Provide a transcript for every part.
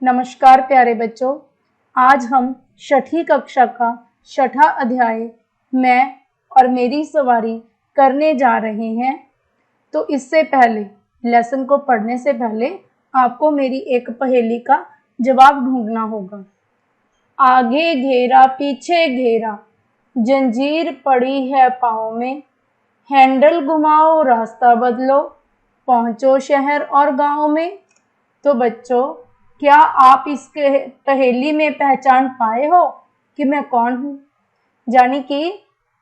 नमस्कार प्यारे बच्चों, आज हम छठी कक्षा का छठा अध्याय मैं और मेरी सवारी करने जा रहे हैं। तो इससे पहले लेसन को पढ़ने से पहले आपको मेरी एक पहेली का जवाब ढूंढना होगा। आगे घेरा पीछे घेरा, जंजीर पड़ी है पाँव में, हैंडल घुमाओ रास्ता बदलो, पहुंचो शहर और गांव में। तो बच्चों, क्या आप इसके पहेली में पहचान पाए हो कि मैं कौन हूँ? यानी कि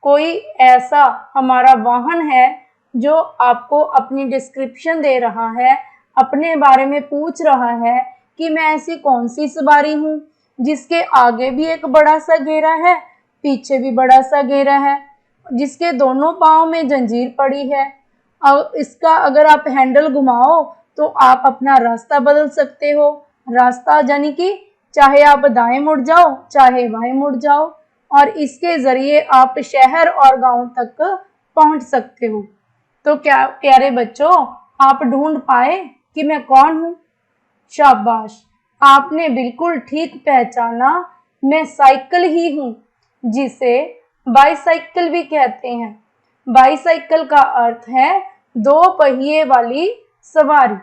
कोई ऐसा हमारा वाहन है जो आपको अपनी डिस्क्रिप्शन दे रहा है, अपने बारे में पूछ रहा है कि मैं ऐसी कौन सी सवारी हूँ जिसके आगे भी एक बड़ा सा घेरा है, पीछे भी बड़ा सा घेरा है, जिसके दोनों पाँव में जंजीर पड़ी है। और इसका अगर आप हैंडल घुमाओ तो आप अपना रास्ता बदल सकते हो। रास्ता यानी कि चाहे आप दाएं मुड़ जाओ चाहे बाएं मुड़ जाओ, और इसके जरिए आप शहर और गांव तक पहुंच सकते हो। तो क्या प्यारे बच्चों, आप ढूंढ पाए कि मैं कौन हूं? शाबाश, आपने बिल्कुल ठीक पहचाना। मैं साइकिल ही हूं, जिसे बाईसाइकिल भी कहते हैं। बाईसाइकिल का अर्थ है दो पहिए वाली सवारी।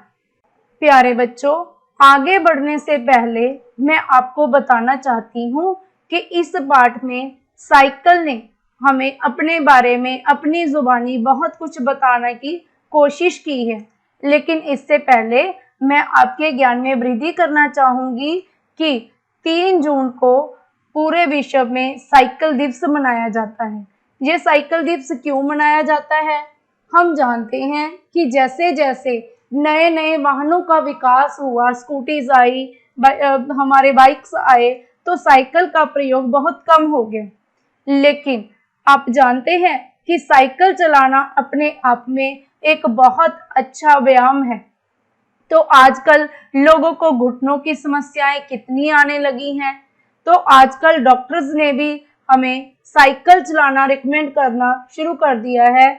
प्यारे बच्चों, आगे बढ़ने से पहले मैं आपको बताना चाहती हूँ कि इस पाठ में साइकिल ने हमें अपने बारे में अपनी जुबानी बहुत कुछ बताने की कोशिश की है। लेकिन इससे पहले मैं आपके ज्ञान में वृद्धि करना चाहूँगी कि 3 जून को पूरे विश्व में साइकिल दिवस मनाया जाता है। ये साइकिल दिवस क्यों मनाया जाता है? हम जानते हैं कि जैसे जैसे नए नए वाहनों का विकास हुआ, स्कूटीज आई, हमारे बाइक्स आए, तो साइकिल का प्रयोग बहुत कम हो गया। लेकिन आप जानते हैं कि साइकिल चलाना अपने आप में एक बहुत अच्छा व्यायाम है। तो आजकल लोगों को घुटनों की समस्याएं कितनी आने लगी हैं। तो आजकल डॉक्टर्स ने भी हमें साइकिल चलाना रिकमेंड करना शुरू कर दिया है।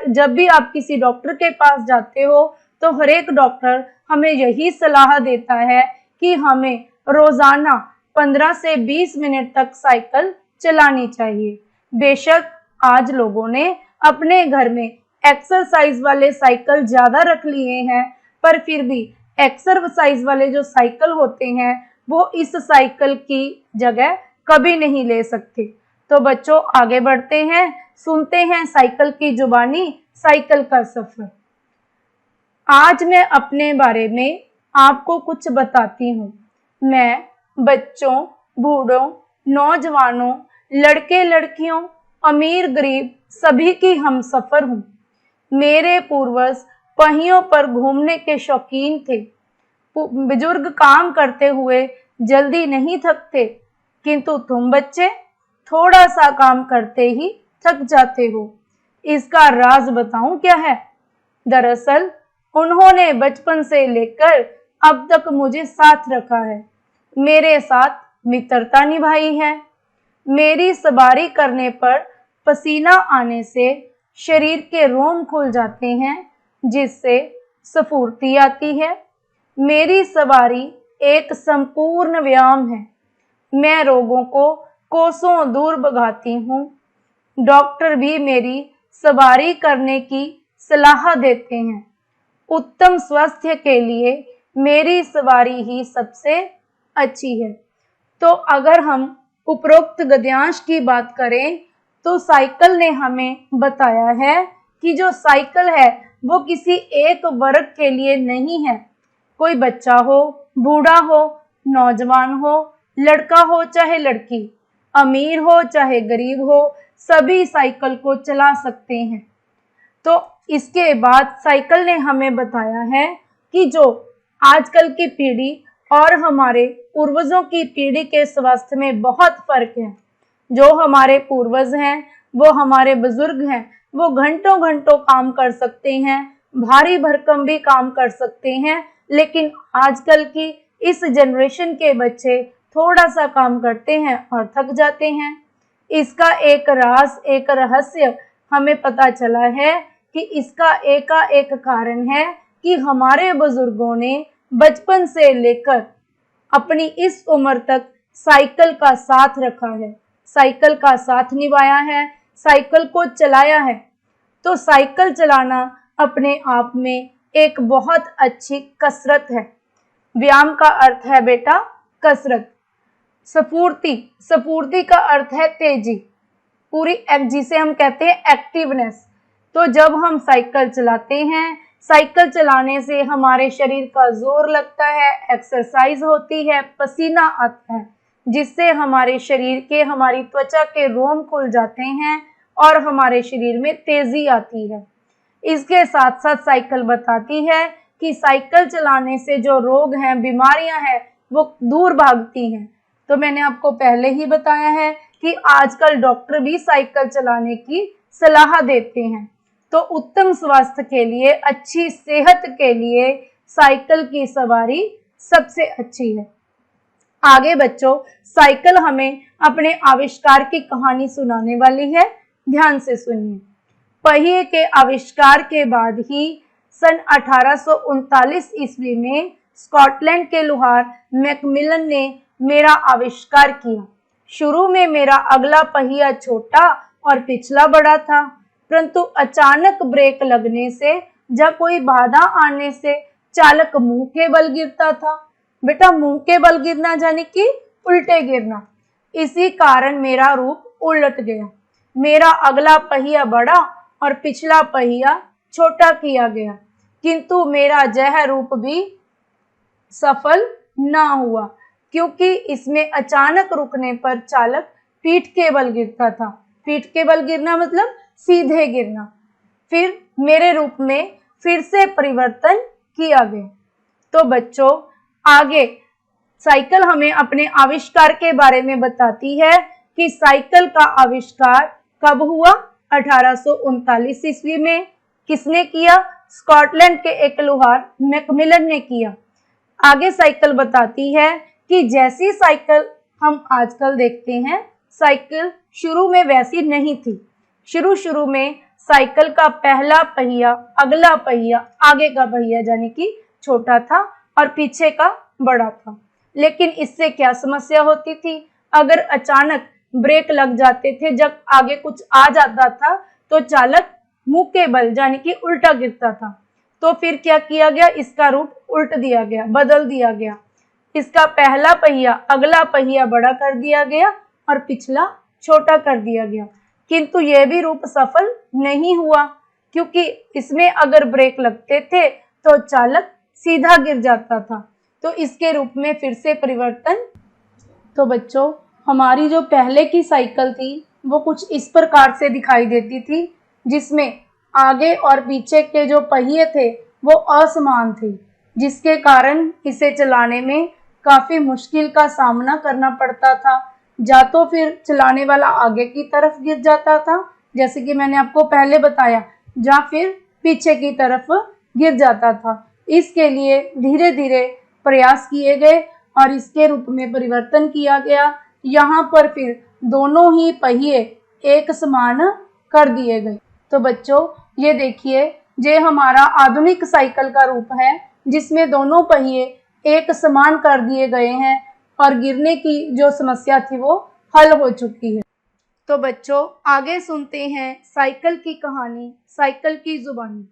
जब भी आप किसी डॉक्टर के पास जाते हो तो हर एक डॉक्टर हमें यही सलाह देता है कि हमें रोजाना 15 से 20 मिनट तक साइकिल चलानी चाहिए। बेशक आज लोगों ने अपने घर में एक्सरसाइज वाले साइकिल ज्यादा रख लिए हैं, पर फिर भी एक्सरसाइज वाले जो साइकिल होते हैं वो इस साइकिल की जगह कभी नहीं ले सकते। तो बच्चों, आगे बढ़ते हैं, सुनते हैं साइकिल की जुबानी, साइकिल का सफर। आज मैं अपने बारे में आपको कुछ बताती हूँ। मैं बच्चों, बूढ़ों, नौजवानों, लड़के लड़कियों, अमीर गरीब सभी की हमसफर हूँ। मेरे पूर्वज पहियों पर घूमने के शौकीन थे। बुजुर्ग काम करते हुए जल्दी नहीं थकते, किंतु तुम बच्चे थोड़ा सा काम करते ही थक जाते हो। इसका राज बताऊं क्या है? दरअसल उन्होंने बचपन से लेकर अब तक मुझे साथ रखा है, मेरे साथ मित्रता निभाई है। मेरी सवारी करने पर पसीना आने से शरीर के रोम खुल जाते हैं, जिससे स्फूर्ति आती है। मेरी सवारी एक संपूर्ण व्यायाम है। मैं रोगों को कोसों दूर भगाती हूँ। डॉक्टर भी मेरी सवारी करने की सलाह देते हैं। उत्तम स्वास्थ्य के लिए मेरी सवारी ही सबसे अच्छी है। तो अगर हम उपरोक्त गद्यांश की बात करें तो साइकिल ने हमें बताया है कि जो साइकिल है वो किसी एक वर्ग के लिए नहीं है। कोई बच्चा हो, बूढ़ा हो, नौजवान हो, लड़का हो चाहे लड़की, अमीर हो चाहे गरीब हो, सभी साइकिल को चला सकते हैं। तो इसके बाद साइकिल ने हमें बताया है कि जो आजकल की पीढ़ी और हमारे पूर्वजों की पीढ़ी के स्वास्थ्य में बहुत फर्क है। जो हमारे पूर्वज हैं, वो हमारे बुजुर्ग हैं, वो घंटों घंटों काम कर सकते हैं, भारी भरकम भी काम कर सकते हैं। लेकिन आजकल की इस जनरेशन के बच्चे थोड़ा सा काम करते हैं और थक जाते हैं। इसका एक राज, एक रहस्य हमें पता चला है कि इसका एकाएक कारण है कि हमारे बुजुर्गों ने बचपन से लेकर अपनी इस उम्र तक साइकिल का साथ रखा है, साइकिल का साथ निभाया है, साइकिल को चलाया है। तो साइकिल चलाना अपने आप में एक बहुत अच्छी कसरत है। व्यायाम का अर्थ है बेटा कसरत। स्फूर्ति, स्फूर्ति का अर्थ है तेजी, पूरी जिसे हम कहते हैं एक्टिवनेस। तो जब हम साइकिल चलाते हैं, साइकिल चलाने से हमारे शरीर का जोर लगता है, एक्सरसाइज होती है, पसीना आता है, जिससे हमारे शरीर के, हमारी त्वचा के रोम खुल जाते हैं और हमारे शरीर में तेजी आती है। इसके साथ साथ साइकिल बताती है कि साइकिल चलाने से जो रोग हैं, बीमारियां हैं, वो दूर भागती हैं। तो मैंने आपको पहले ही बताया है कि आजकल डॉक्टर भी साइकिल चलाने की सलाह देते हैं। तो उत्तम स्वास्थ्य के लिए, अच्छी सेहत के लिए साइकिल की सवारी सबसे अच्छी है। आगे बच्चों, साइकिल हमें अपने आविष्कार की कहानी सुनाने वाली है, ध्यान से सुनिए। पहिए के आविष्कार के बाद ही सन 1839 ईस्वी में स्कॉटलैंड के लुहार मैकमिलन ने मेरा आविष्कार किया। शुरू में मेरा अगला पहिया छोटा और पिछला बड़ा था, परंतु अचानक ब्रेक लगने से, जब कोई बाधा आने से चालक मुंह के बल गिरता था। बेटा मुंह के बल गिरना यानी कि उल्टे गिरना। इसी कारण मेरा रूप उलट गया। मेरा अगला पहिया बड़ा और पिछला पहिया छोटा किया गया, किंतु मेरा यह रूप भी सफल ना हुआ, क्योंकि इसमें अचानक रुकने पर चालक पीठ के बल गिरता था। पीठ के बल गिरना मतलब सीधे गिरना। फिर मेरे रूप में फिर से परिवर्तन किया गया। तो बच्चों, आगे साइकिल हमें अपने आविष्कार के बारे में बताती है कि साइकिल का आविष्कार कब हुआ? 1839 ईस्वी में। किसने किया? स्कॉटलैंड के एक लुहार मैकमिलन ने किया। आगे साइकिल बताती है कि जैसी साइकिल हम आजकल देखते हैं, साइकिल शुरू में वैसी नहीं थी। शुरू में साइकिल का पहला पहिया, अगला पहिया, आगे का पहिया यानी कि छोटा था और पीछे का बड़ा था। लेकिन इससे क्या समस्या होती थी? अगर अचानक ब्रेक लग जाते थे, जब आगे कुछ आ जाता था, तो चालक मुंह के बल यानी कि उल्टा गिरता था। तो फिर क्या किया गया? इसका रूप उल्ट दिया गया, बदल दिया गया। इसका पहला पहिया, अगला पहिया बड़ा कर दिया गया और पिछला छोटा कर दिया गया। किंतु यह भी रूप सफल नहीं हुआ, क्योंकि इसमें अगर ब्रेक लगते थे तो चालक सीधा गिर जाता था। तो इसके रूप में फिर से परिवर्तन। तो बच्चों, हमारी जो पहले की साइकिल थी वो कुछ इस प्रकार से दिखाई देती थी, जिसमें आगे और पीछे के जो पहिए थे वो असमान थे, जिसके कारण इसे चलाने में काफी मुश्किल का सामना करना पड़ता था। या तो फिर चलाने वाला आगे की तरफ गिर जाता था, जैसे कि मैंने आपको पहले बताया, या फिर पीछे की तरफ गिर जाता था। इसके लिए धीरे धीरे प्रयास किए गए और इसके रूप में परिवर्तन किया गया। यहाँ पर फिर दोनों ही पहिए एक समान कर दिए गए। तो बच्चों, ये देखिए, ये हमारा आधुनिक साइकिल का रूप है, जिसमें दोनों पहिए एक समान कर दिए गए हैं और गिरने की जो समस्या थी वो हल हो चुकी है। तो बच्चों, आगे सुनते हैं साइकिल की कहानी, साइकिल की जुबानी।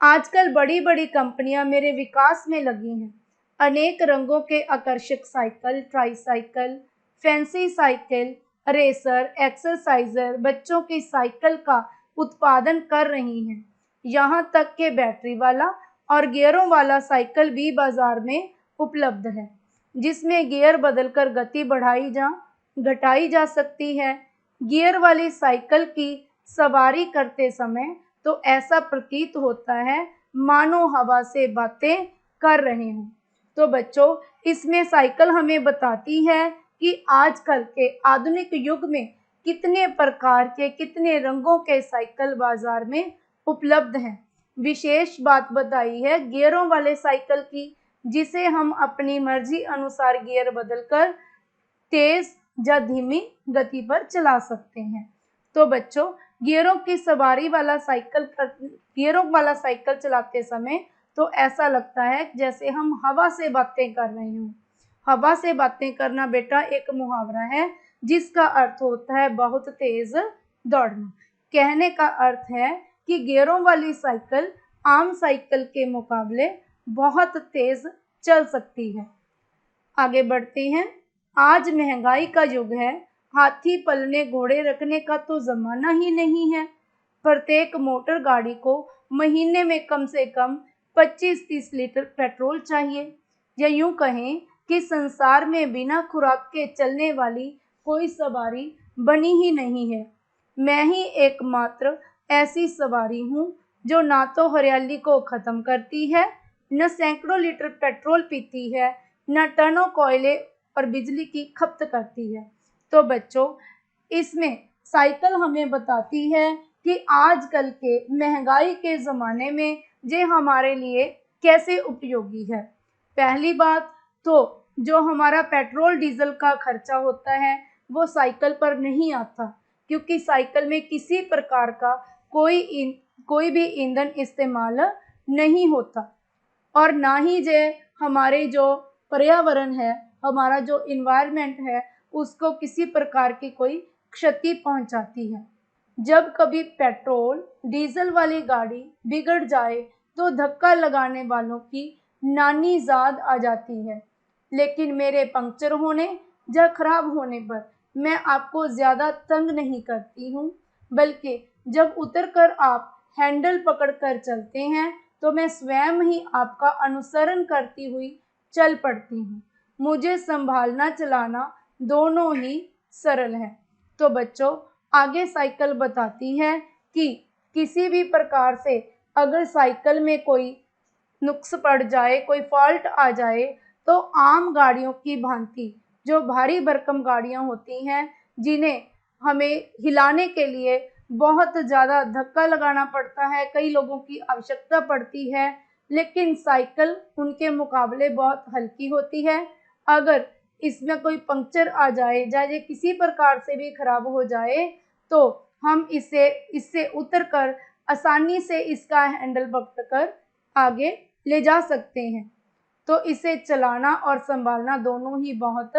आजकल बड़ी बड़ी कंपनियां मेरे विकास में लगी हैं। अनेक रंगों के आकर्षक cycle, tricycle, fancy cycle, racer, exerciser, बच्चों की साइकिल का उत्पादन कर रही हैं। यहाँ तक के बैटरी वाला और गियरों वाला साइकिल भी बाजार में उपलब्ध है, जिसमें गियर बदलकर गति बढ़ाई जा घटाई जा सकती है। गियर वाली साइकिल की सवारी करते समय तो ऐसा प्रतीत होता है मानो हवा से बातें कर रहे हों। तो बच्चों, इसमें साइकिल हमें बताती है कि आजकल के आधुनिक युग में कितने प्रकार के, कितने रंगों के साइकिल बाजार में उपलब्ध हैं। विशेष बात बताई है गियरों वाले साइकिल की, जिसे हम अपनी मर्जी अनुसार गियर बदलकर तेज या धीमी गति पर चला सकते हैं। तो बच्चों, गियरों वाला साइकिल चलाते समय तो ऐसा लगता है जैसे हम हवा से बातें कर रहे हों। हवा से बातें करना बेटा एक मुहावरा है जिसका अर्थ होता है बहुत तेज दौड़ना। कहने का अर्थ है कि गियरों वाली साइकिल आम साइकिल के मुकाबले बहुत तेज चल सकती है। आगे बढ़ते हैं। आज महंगाई का युग है, हाथी पलने घोड़े रखने का तो जमाना ही नहीं है। प्रत्येक मोटर गाड़ी को महीने में कम से कम 25-30 लीटर पेट्रोल चाहिए। या यूं कहें कि संसार में बिना खुराक के चलने वाली कोई सवारी बनी ही नहीं है। मैं ही एकमात्र ऐसी सवारी हूँ जो ना तो हरियाली को खत्म करती है, न सैकड़ों लीटर पेट्रोल पीती है, न टनों कोयले और बिजली की खपत करती है। तो बच्चों, इसमें साइकिल हमें बताती है कि आजकल के महंगाई के ज़माने में ये हमारे लिए कैसे उपयोगी है। पहली बात तो जो हमारा पेट्रोल डीजल का खर्चा होता है वो साइकिल पर नहीं आता, क्योंकि साइकिल में किसी प्रकार का कोई भी ईंधन इस्तेमाल नहीं होता, और ना ही जे हमारे जो पर्यावरण है, हमारा जो इन्वायरमेंट है, उसको किसी प्रकार की कोई क्षति पहुंचाती है। जब कभी पेट्रोल डीजल वाली गाड़ी बिगड़ जाए तो धक्का लगाने वालों की नानी याद आ जाती है, लेकिन मेरे पंक्चर होने या खराब होने पर मैं आपको ज़्यादा तंग नहीं करती हूँ, बल्कि जब उतर कर आप हैंडल पकड़ कर चलते हैं तो मैं स्वयं ही आपका अनुसरण करती हुई चल पड़ती हूँ। मुझे संभालना चलाना दोनों ही सरल है। तो बच्चों, आगे साइकिल बताती है कि किसी भी प्रकार से अगर साइकिल में कोई नुक्स पड़ जाए, कोई फॉल्ट आ जाए, तो आम गाड़ियों की भांति जो भारी भरकम गाड़ियां होती हैं, जिन्हें हमें हिलाने के लिए बहुत ज़्यादा धक्का लगाना पड़ता है, कई लोगों की आवश्यकता पड़ती है, लेकिन साइकिल उनके मुकाबले बहुत हल्की होती है। अगर इसमें कोई पंक्चर आ जाए या ये किसी प्रकार से भी खराब हो जाए तो हम इससे उतरकर आसानी से इसका हैंडल पकड़कर आगे ले जा सकते हैं। तो इसे चलाना और संभालना दोनों ही बहुत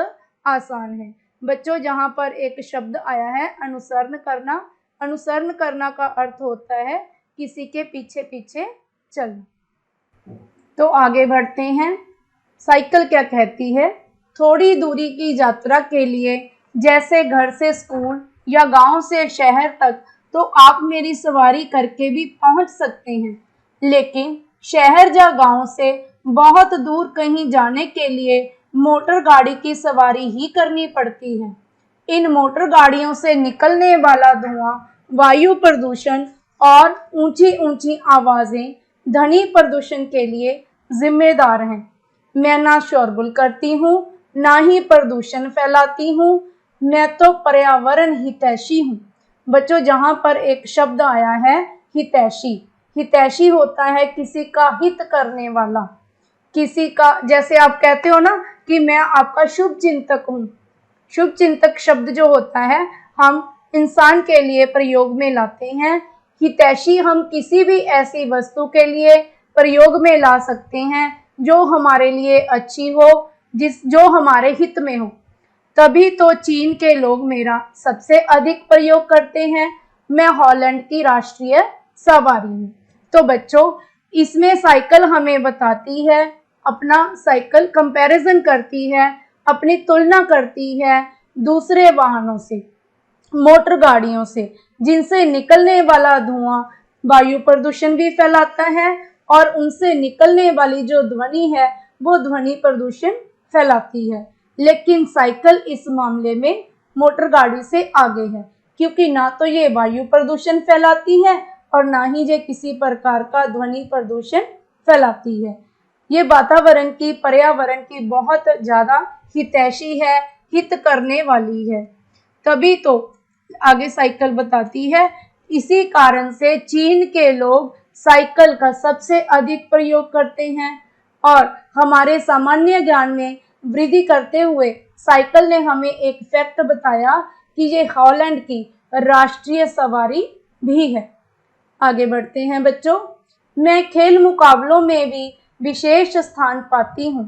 आसान है। बच्चों, जहाँ पर एक शब्द आया है अनुसरण करना, अनुसरण करना का अर्थ होता है किसी के पीछे पीछे चलना। तो आगे बढ़ते हैं। साइकिल क्या कहती है? थोड़ी दूरी की यात्रा के लिए, जैसे घर से स्कूल या गांव से शहर तक, तो आप मेरी सवारी करके भी पहुंच सकते हैं, लेकिन शहर या गांव से बहुत दूर कहीं जाने के लिए मोटर गाड़ी की सवारी ही करनी पड़ती है। इन मोटर गाड़ियों से निकलने वाला धुआं वायु प्रदूषण और ऊंची ऊंची आवाजें ध्वनि प्रदूषण के लिए जिम्मेदार हैं। मैं ना शोरगुल करती हूँ, ना ही प्रदूषण फैलाती हूँ, मैं तो पर्यावरण हितैषी हूँ। बच्चों, जहाँ पर एक शब्द आया है हितैषी, हितैषी होता है किसी का हित करने वाला, किसी का, जैसे आप कहते हो ना कि मैं आपका शुभ चिंतक हूँ। शुभ चिंतक शब्द जो होता है हम इंसान के लिए प्रयोग में लाते हैं। हितैषी हम किसी भी ऐसी वस्तु के लिए प्रयोग में ला सकते हैं जो हमारे लिए अच्छी हो, जो हमारे हित में हो। तभी तो चीन के लोग मेरा सबसे अधिक प्रयोग करते हैं। मैं हॉलैंड की राष्ट्रीय सवारी हूँ। तो बच्चों, इसमें साइकिल हमें बताती है, अपना साइकिल कंपैरिजन करती है, अपनी तुलना करती है दूसरे वाहनों से, मोटर गाड़ियों से, जिनसे निकलने वाला धुआं वायु प्रदूषण भी फैलाता है और उनसे निकलने वाली जो ध्वनि है वो ध्वनि प्रदूषण फैलाती है। लेकिन साइकिल इस मामले में मोटर गाड़ी से आगे है, क्योंकि ना तो ये वायु प्रदूषण फैलाती है और ना ही ये किसी प्रकार का ध्वनि प्रदूषण फैलाती है। ये वातावरण की, पर्यावरण की बहुत ज़्यादा हितैषी है, हित करने वाली है। तभी तो आगे साइकिल बताती है, इसी कारण से चीन के लोग साइकिल का सबसे अधिक प्रयोग करते हैं। और हमारे सामान्य ज्ञान में वृद्धि करते हुए साइकिल ने हमें एक फैक्ट बताया कि ये हॉलैंड की राष्ट्रीय सवारी भी है। आगे बढ़ते हैं बच्चों। मैं खेल मुकाबलों में भी विशेष स्थान पाती हूँ।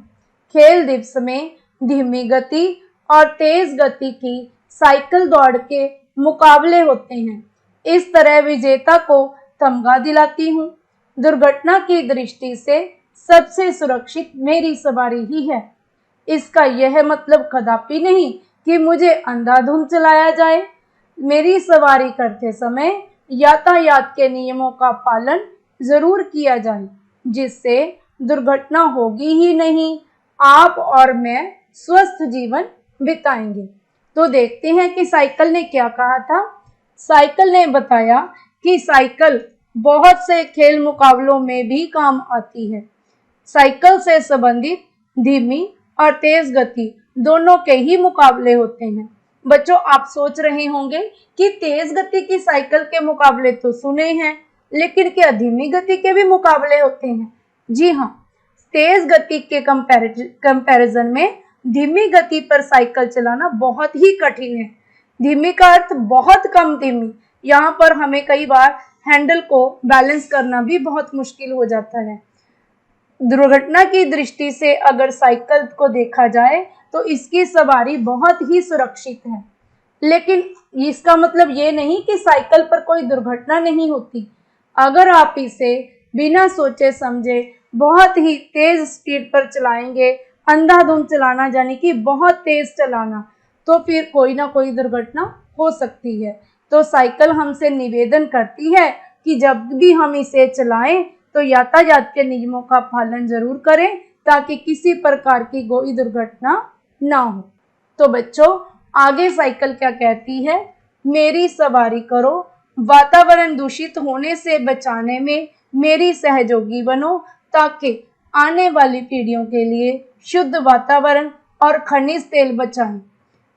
खेल दिवस में धीमी गति और तेज गति की साइकिल दौड़ के मुकाबले होते हैं। इस तरह विजेता को तमगा दिलाती हूँ। दुर्घटना की दृष्टि से सबसे सुरक्षित मेरी सवारी ही है। इसका यह मतलब कदापि नहीं कि मुझे अंधाधुंध चलाया जाए। मेरी सवारी करते समय यातायात के नियमों का पालन जरूर किया जाए, जिससे दुर्घटना होगी ही नहीं, आप और मैं स्वस्थ जीवन बिताएंगे। तो देखते हैं कि साइकिल ने क्या कहा था। साइकिल ने बताया कि साइकिल बहुत से खेल मुकाबलों में भी काम आती है। साइकिल से संबंधित धीमी और तेज गति दोनों के ही मुकाबले होते हैं। बच्चों, आप सोच रहे होंगे कि तेज गति की साइकिल के मुकाबले तो सुने हैं, लेकिन क्या धीमी गति के भी मुकाबले होते हैं? जी हाँ, तेज गति के कंपैरिजन में धीमी गति पर साइकिल चलाना बहुत ही कठिन है। धीमी का अर्थ बहुत कम धीमी। यहाँ पर हमें कई बार हैंडल को बैलेंस करना भी बहुत मुश्किल हो जाता है। दुर्घटना की दृष्टि से अगर साइकिल को देखा जाए तो इसकी सवारी बहुत ही सुरक्षित है, लेकिन इसका मतलब ये नहीं कि साइकिल पर कोई दुर्घटना नहीं होती। अगर आप इसे बिना सोचे समझे बहुत ही तेज स्पीड पर चलाएंगे, अंधाधुंध चलाना यानी कि बहुत तेज चलाना, तो फिर कोई ना कोई दुर्घटना हो सकती है। तो साइकिल हमसे निवेदन करती है कि जब भी हम इसे चलाएं तो यातायात के नियमों का पालन जरूर करें, ताकि किसी प्रकार की कोई दुर्घटना ना हो। तो बच्चों, आगे साइकिल क्या कहती है? मेरी सवारी करो, वातावरण दूषित होने से बचाने में मेरी सहयोगी बनो, ताकि आने वाली पीढ़ियों के लिए शुद्ध वातावरण और खनिज तेल बचाएं।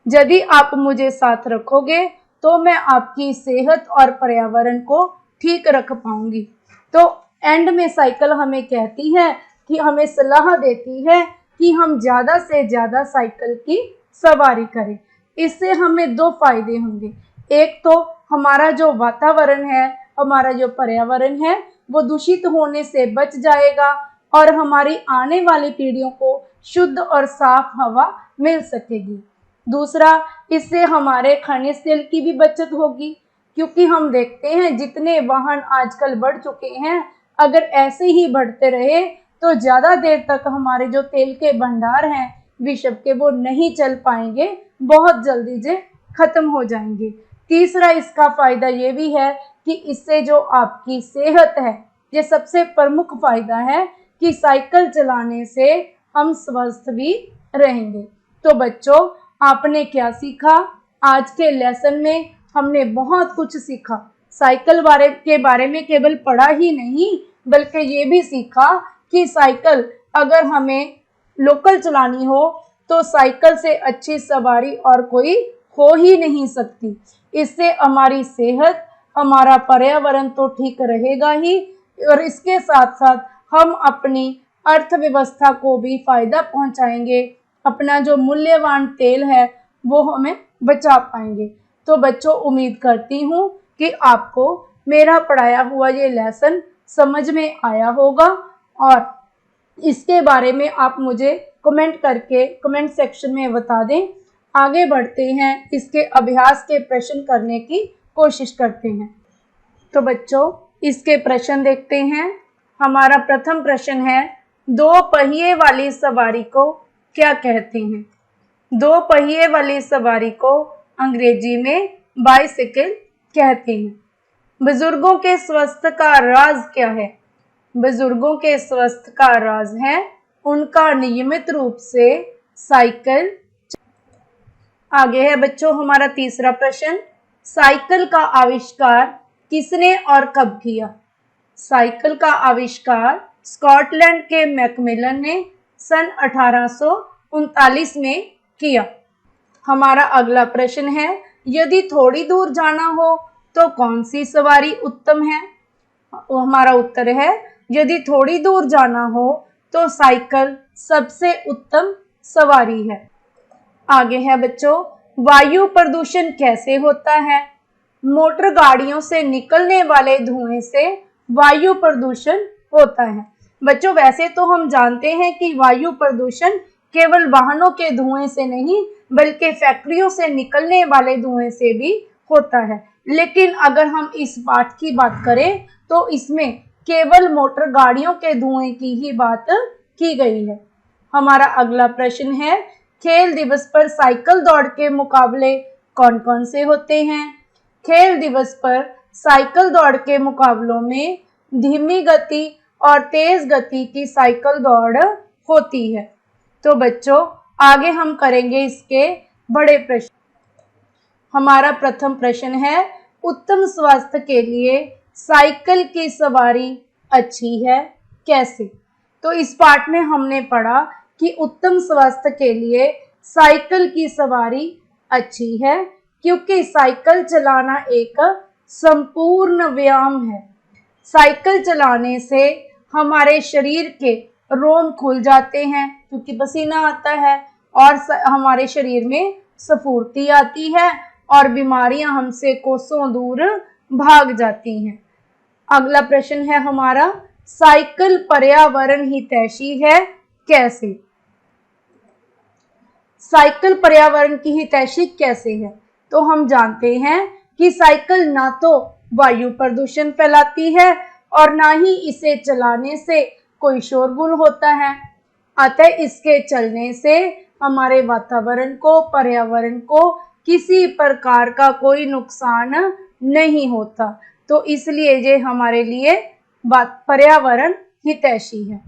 यदि आप मुझे साथ रखोगे तो मैं आपकी सेहत और पर्यावरण को ठीक रख पाऊंगी। तो एंड में साइकिल हमें कहती है कि हमें सलाह देती है कि हम ज़्यादा से ज़्यादा साइकिल की सवारी करें। इससे हमें दो फायदे होंगे। एक तो हमारा जो वातावरण है, हमारा जो पर्यावरण है, वो दूषित होने से बच जाएगा और हमारी आने वाली पीढ़ियों को शुद्ध और साफ हवा मिल सकेगी। दूसरा, इससे हमारे खनिज तेल की भी बचत होगी, क्योंकि हम देखते हैं जितने वाहन आजकल बढ़ चुके हैं, अगर ऐसे ही बढ़ते रहे तो ज़्यादा देर तक हमारे जो तेल के भंडार हैं विश्व के, वो नहीं चल पाएंगे, बहुत जल्दी से खत्म हो जाएंगे। तीसरा, इसका फायदा ये भी है कि इससे जो आपकी सेहत है, ये सबसे प्रमुख फायदा है कि साइकिल चलाने से हम स्वस्थ भी रहेंगे। तो बच्चों, आपने क्या सीखा? आज के लेसन में हमने बहुत कुछ सीखा। साइकिल के बारे में केवल पढ़ा ही नहीं, बल्कि ये भी सीखा कि साइकिल अगर हमें लोकल चलानी हो तो साइकिल से अच्छी सवारी और कोई हो ही नहीं सकती। इससे हमारी सेहत, हमारा पर्यावरण तो ठीक रहेगा ही, और इसके साथ साथ हम अपनी अर्थव्यवस्था को भी फायदा पहुंचाएंगे। अपना जो मूल्यवान तेल है वो हमें बचा पाएंगे। तो बच्चों, उम्मीद करती हूँ कि आपको मेरा पढ़ाया हुआ ये लेसन समझ में आया होगा, और इसके बारे में आप मुझे कमेंट करके कमेंट सेक्शन में बता दें। आगे बढ़ते हैं, इसके अभ्यास के प्रश्न करने की कोशिश करते हैं। तो बच्चों, इसके प्रश्न देखते हैं। हमारा प्रथम प्रश्न है, दो पहिए वाली सवारी को क्या कहते हैं? दो पहिए वाली सवारी को अंग्रेजी में बाइसिकल कहते हैं। बुजुर्गों के स्वास्थ्य का राज क्या है? बुजुर्गों के स्वास्थ्य का राज है उनका नियमित रूप से साइकिल। आगे है बच्चों हमारा तीसरा प्रश्न, साइकिल का आविष्कार किसने और कब किया? साइकिल का आविष्कार स्कॉटलैंड के मैकमिलन ने सन 1839 में किया। हमारा अगला प्रश्न है, यदि थोड़ी दूर जाना हो तो कौन सी सवारी उत्तम है? हमारा उत्तर है, यदि थोड़ी दूर जाना हो तो साइकिल सबसे उत्तम सवारी है। आगे है बच्चों, वायु प्रदूषण कैसे होता है? मोटर गाड़ियों से निकलने वाले धुएं से वायु प्रदूषण होता है। बच्चों, वैसे तो हम जानते हैं कि वायु प्रदूषण केवल वाहनों के धुएं से नहीं बल्कि फैक्ट्रियों से निकलने वाले धुएं से भी होता है। लेकिन अगर हम इस पाठ की बात करें तो इसमें केवल मोटर गाड़ियों के धुएं की ही बात की गई है। हमारा अगला प्रश्न है, खेल दिवस पर साइकिल दौड़ के मुकाबले कौन कौन से होते हैं? खेल दिवस पर साइकिल दौड़ के मुकाबलों में धीमी गति और तेज गति की साइकिल दौड़ होती है। तो बच्चों आगे हम करेंगे इसके बड़े प्रश्न। हमारा प्रथम प्रश्न है, उत्तम स्वास्थ्य के लिए साइकिल की सवारी अच्छी है, कैसे? तो इस पाठ में हमने पढ़ा कि उत्तम स्वास्थ्य के लिए साइकिल की सवारी अच्छी है क्योंकि साइकिल चलाना एक संपूर्ण व्यायाम है। साइकिल चलाने से हमारे शरीर के रोम खुल जाते हैं क्योंकि पसीना आता है और हमारे शरीर में स्फूर्ति आती है और बीमारियां हमसे कोसों दूर भाग जाती हैं। अगला प्रश्न है हमारा, साइकिल पर्यावरण हितैषी है, कैसे? साइकिल पर्यावरण की हितैषी कैसे है? तो हम जानते हैं कि साइकिल ना तो वायु प्रदूषण फैलाती है और ना ही इसे चलाने से कोई शोरगुल होता है। अतः इसके चलने से हमारे वातावरण को, पर्यावरण को किसी प्रकार का कोई नुकसान नहीं होता। तो इसलिए ये हमारे लिए पर्यावरण हितैषी है।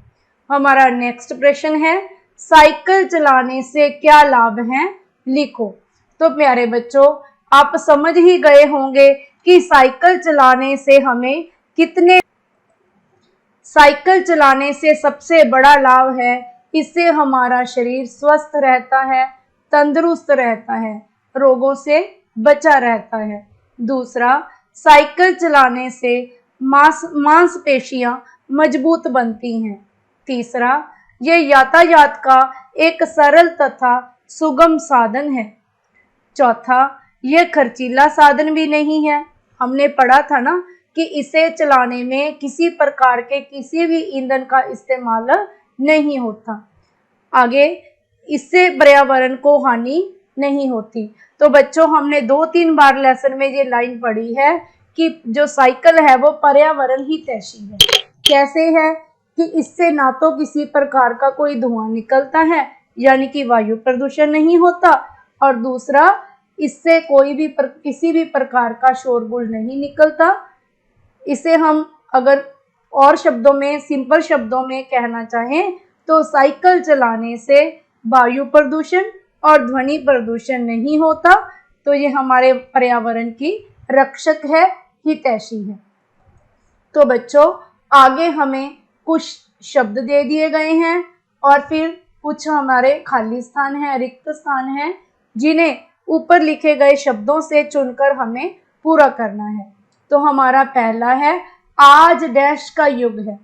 हमारा नेक्स्ट प्रश्न है, साइकिल चलाने से क्या लाभ हैं, लिखो। तो प्यारे बच्चों आप समझ ही गए होंगे कि साइकिल चलाने से हमें कितने, साइकिल चलाने से सबसे बड़ा लाभ है इससे हमारा शरीर स्वस्थ रहता है, तंदुरुस्त रहता है, रोगों से बचा रहता है। दूसरा, साइकिल चलाने से मांसपेशियां मजबूत बनती हैं। तीसरा, ये यातायात का एक सरल तथा सुगम साधन है। चौथा, यह खर्चीला साधन भी नहीं है। हमने पढ़ा था ना कि इसे चलाने में किसी प्रकार के किसी भी ईंधन का इस्तेमाल नहीं होता। आगे, इससे पर्यावरण को हानि नहीं होती। तो बच्चों हमने 2-3 बार लेसन में ये लाइन पढ़ी है कि जो साइकिल है वो पर्यावरण हितैषी है। कैसे है कि इससे ना तो किसी प्रकार का कोई धुआं निकलता है यानी कि वायु प्रदूषण नहीं होता, और दूसरा इससे कोई भी किसी भी प्रकार का शोरगुल नहीं निकलता। इसे हम अगर और शब्दों में, सिंपल शब्दों में कहना चाहें तो साइकिल चलाने से वायु प्रदूषण और ध्वनि प्रदूषण नहीं होता। तो ये हमारे पर्यावरण की रक्षक है, हितैषी है। तो बच्चों आगे हमें कुछ शब्द दे दिए गए हैं और फिर कुछ हमारे खाली स्थान है, रिक्त स्थान है, जिन्हें ऊपर लिखे गए शब्दों से चुनकर हमें पूरा करना है। तो हमारा पहला है, आज डैश का युग है।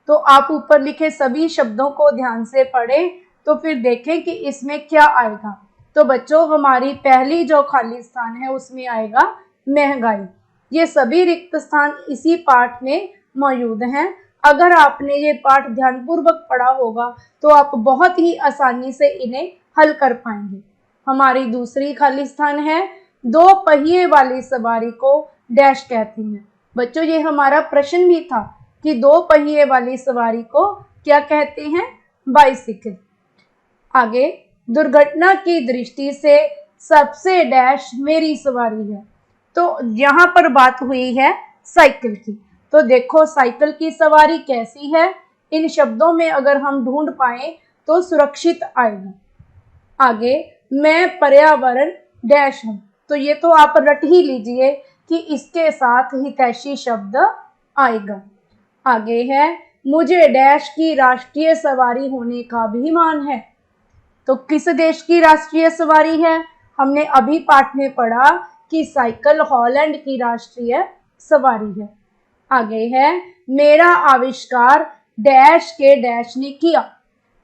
तो आप ऊपर लिखे सभी शब्दों को ध्यान से पढ़ें तो फिर देखें कि इसमें क्या आएगा। तो बच्चों हमारी पहली जो खाली स्थान है उसमें आएगा महंगाई। ये सभी रिक्त स्थान इसी पाठ में मौजूद हैं। अगर आपने ये पाठ ध्यानपूर्वक पढ़ा होगा तो आप बहुत ही आसानी से इन्हें हल कर पाएंगे। हमारी दूसरी खाली स्थान है, 2 पहिए वाली सवारी को डैश कहती हैं। बच्चों ये हमारा प्रश्न भी था कि 2 पहिए वाली सवारी को क्या कहते हैं, बाइसिकल। आगे, दुर्घटना की दृष्टि से सबसे डैश मेरी सवारी है। तो यहाँ पर बात हुई है साइकिल की। तो देखो साइकिल की सवारी कैसी है, इन शब्दों में अगर हम ढूंढ पाए तो सुरक्षित आएगा। आगे, मैं पर्यावरण डैश हूँ। तो ये तो आप रट ही लीजिए कि इसके साथ हितैषी शब्द आएगा। आगे है, मुझे डैश की राष्ट्रीय सवारी होने का अभिमान है। तो किस देश की राष्ट्रीय सवारी है? हमने अभी पाठ में पढ़ा कि साइकिल हॉलैंड की राष्ट्रीय सवारी है। आगे है, मेरा आविष्कार डैश के डैश ने किया।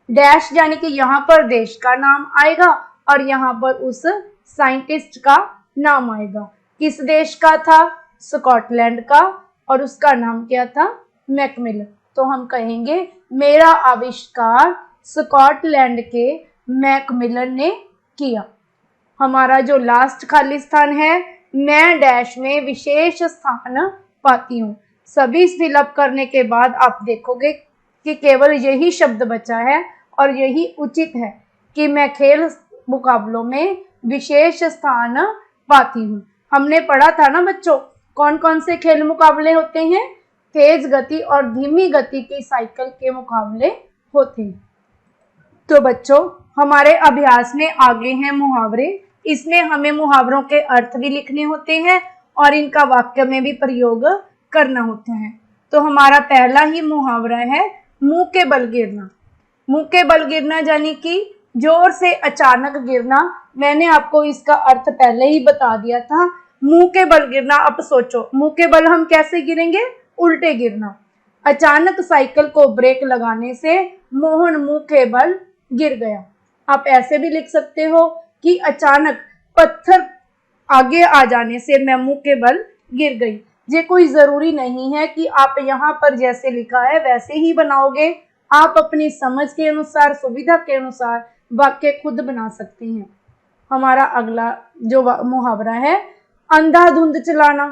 डैश यानी कि यहाँ पर देश का नाम आएगा और यहाँ पर उस साइंटिस्ट का नाम आएगा। किस देश का था? स्कॉटलैंड का, और उसका नाम क्या था? मैकमिलन। तो हम कहेंगे मेरा आविष्कार स्कॉटलैंड के मैकमिलन ने किया। हमारा जो लास्ट खाली स्थान है, मैं डैश में विशेष स्थान पाती हूँ। सभी फिलअप करने के बाद आप देखोगे कि केवल यही शब्द बचा है और यही उचित है कि मैं खेल मुकाबलों में विशेष स्थान पाती हूँ। हमने पढ़ा था ना बच्चों, कौन कौन से खेल मुकाबले होते हैं? तेज गति और धीमी गति की साइकिल के मुकाबले होते हैं। तो बच्चों, हमारे अभ्यास में आगे हैं मुहावरे। इसमें हमें मुहावरों के अर्थ भी लिखने होते हैं और इनका वाक्य में भी प्रयोग करना होता है। तो हमारा पहला ही मुहावरा है मुंह के बल गिरना। मुंह के बल गिरना यानी कि जोर से अचानक गिरना। मैंने आपको इसका अर्थ पहले ही बता दिया था। मुंह के बल गिरना, अब सोचो मुंह के बल हम कैसे गिरेंगे? उल्टे गिरना। अचानक साइकिल को ब्रेक लगाने से मोहन मुंह के बल गिर गया। आप ऐसे भी लिख सकते हो कि अचानक पत्थर आगे आ जाने से मैं मुंह के बल गिर गई। ये कोई जरूरी नहीं है कि आप यहाँ पर जैसे लिखा है वैसे ही बनाओगे। आप अपनी समझ के अनुसार, सुविधा के अनुसार वाक्य खुद बना सकते हैं। हमारा अगला जो मुहावरा है अंधाधुंध चलाना।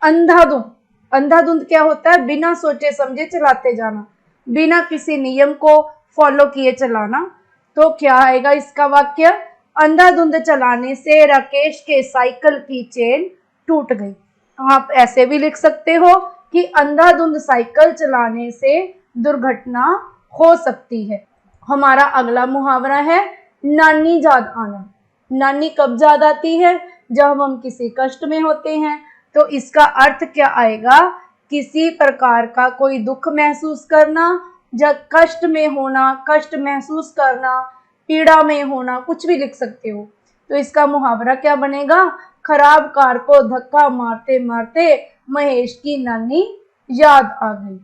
अंधाधुंध, अंधाधुंध क्या होता है? बिना सोचे समझे चलाते जाना, बिना किसी नियम को फॉलो किए चलाना। तो क्या आएगा इसका वाक्य? अंधाधुंध चलाने से राकेश के साइकिल की चेन टूट गई। आप ऐसे भी लिख सकते हो कि अंधाधुंध साइकिल चलाने से दुर्घटना हो सकती है। हमारा अगला मुहावरा है नानी याद आना। नानी कब याद आती है? जब हम किसी कष्ट में होते हैं। तो इसका अर्थ क्या आएगा? किसी प्रकार का कोई दुख महसूस करना, जब कष्ट में होना, कष्ट महसूस करना, पीड़ा में होना, कुछ भी लिख सकते हो। तो इसका मुहावरा क्या बनेगा? खराब कार को धक्का मारते मारते महेश की नानी याद आ गई।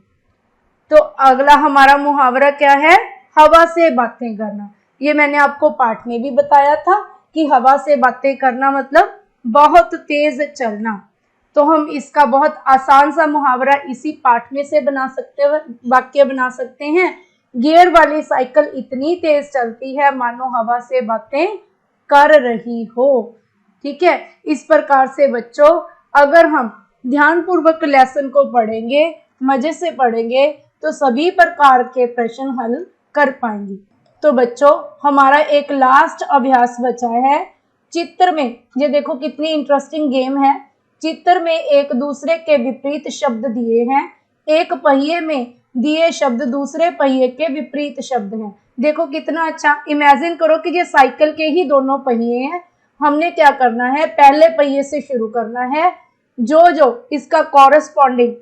तो अगला हमारा मुहावरा क्या है? हवा से बातें करना। ये मैंने आपको पाठ में भी बताया था कि हवा से बातें करना मतलब बहुत तेज चलना। तो हम इसका बहुत आसान सा मुहावरा इसी पाठ में से बना सकते हैं, वाक्य बना सकते हैं। गियर वाली साइकिल इतनी तेज चलती है मानो हवा से बातें कर रही हो। ठीक है, इस प्रकार से बच्चों अगर हम ध्यानपूर्वक लेसन को पढ़ेंगे, मजे से पढ़ेंगे, तो सभी प्रकार के प्रश्न हल कर पाएंगे। तो बच्चों हमारा एक लास्ट अभ्यास बचा है चित्र में। ये देखो कितनी इंटरेस्टिंग गेम है। चित्र में एक दूसरे के विपरीत शब्द दिए हैं। एक पहिए में दिए शब्द दूसरे पहिए के विपरीत शब्द हैं। देखो कितना अच्छा। इमेजिन करो कि ये साइकिल के ही दोनों पहिए हैं। हमने क्या करना है? पहले पहिए से शुरू करना है। जो जो इसका कॉरेस्पॉन्डिंग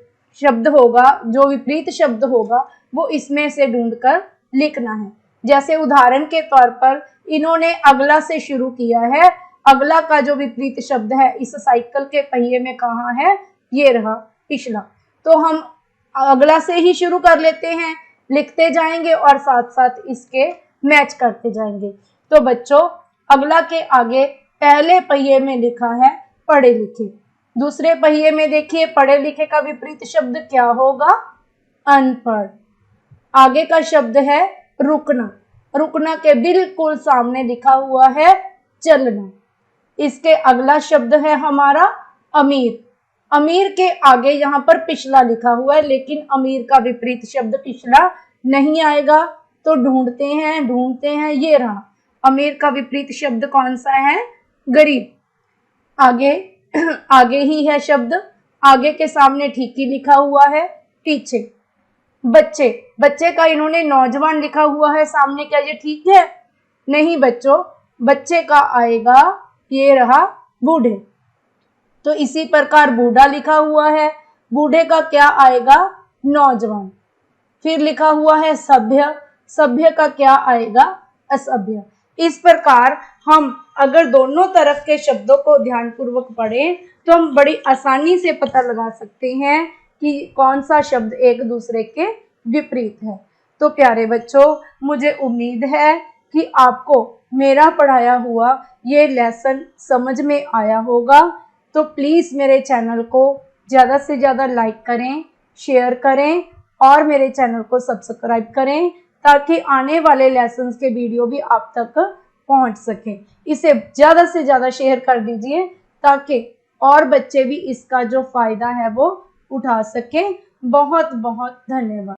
शब्द होगा, जो विपरीत शब्द होगा, वो इसमें से ढूंढकर लिखना है। जैसे उदाहरण के तौर पर इन्होंने अगला से शुरू किया है। अगला का जो विपरीत शब्द है इस साइकिल के पहिए में कहाँ है? ये रहा, पिछला। तो हम अगला से ही शुरू कर लेते हैं, लिखते जाएंगे और साथ साथ इसके मैच करते जाएंगे। तो बच्चों अगला के आगे पहले पहिए में लिखा है पढ़े लिखे। दूसरे पहिए में देखिए पढ़े लिखे का विपरीत शब्द क्या होगा? अनपढ़। आगे का शब्द है रुकना। रुकना के बिल्कुल सामने लिखा हुआ है चलना। इसके अगला शब्द है हमारा अमीर। अमीर के आगे यहाँ पर पिछला लिखा हुआ है, लेकिन अमीर का विपरीत शब्द पिछला नहीं आएगा। तो ढूंढते हैं, ये रहा। अमीर का विपरीत शब्द कौन सा है? गरीब। आगे आगे ही है शब्द, आगे के सामने ठीक ही लिखा हुआ है पीछे। बच्चे, बच्चे का इन्होंने नौजवान लिखा हुआ है सामने, क्या ये ठीक है? नहीं बच्चों, बच्चे का आएगा ये रहा बूढ़े। तो इसी प्रकार बूढ़ा लिखा हुआ है, बूढ़े का क्या आएगा? नौजवान। फिर लिखा हुआ है सभ्य, सभ्य का क्या आएगा? असभ्य। इस प्रकार हम अगर दोनों तरफ के शब्दों को ध्यानपूर्वक पढ़ें तो हम बड़ी आसानी से पता लगा सकते हैं कि कौन सा शब्द एक दूसरे के विपरीत है। तो प्यारे बच्चों, मुझे उम्मीद है कि आपको मेरा पढ़ाया हुआ ये लेसन समझ में आया होगा। तो प्लीज़ मेरे चैनल को ज़्यादा से ज़्यादा लाइक करें, शेयर करें और मेरे चैनल को सब्सक्राइब करें, ताकि आने वाले लेसन्स के वीडियो भी आप तक पहुंच सके। इसे ज़्यादा से ज़्यादा शेयर कर दीजिए ताकि और बच्चे भी इसका जो फ़ायदा है वो उठा सकें। बहुत बहुत धन्यवाद।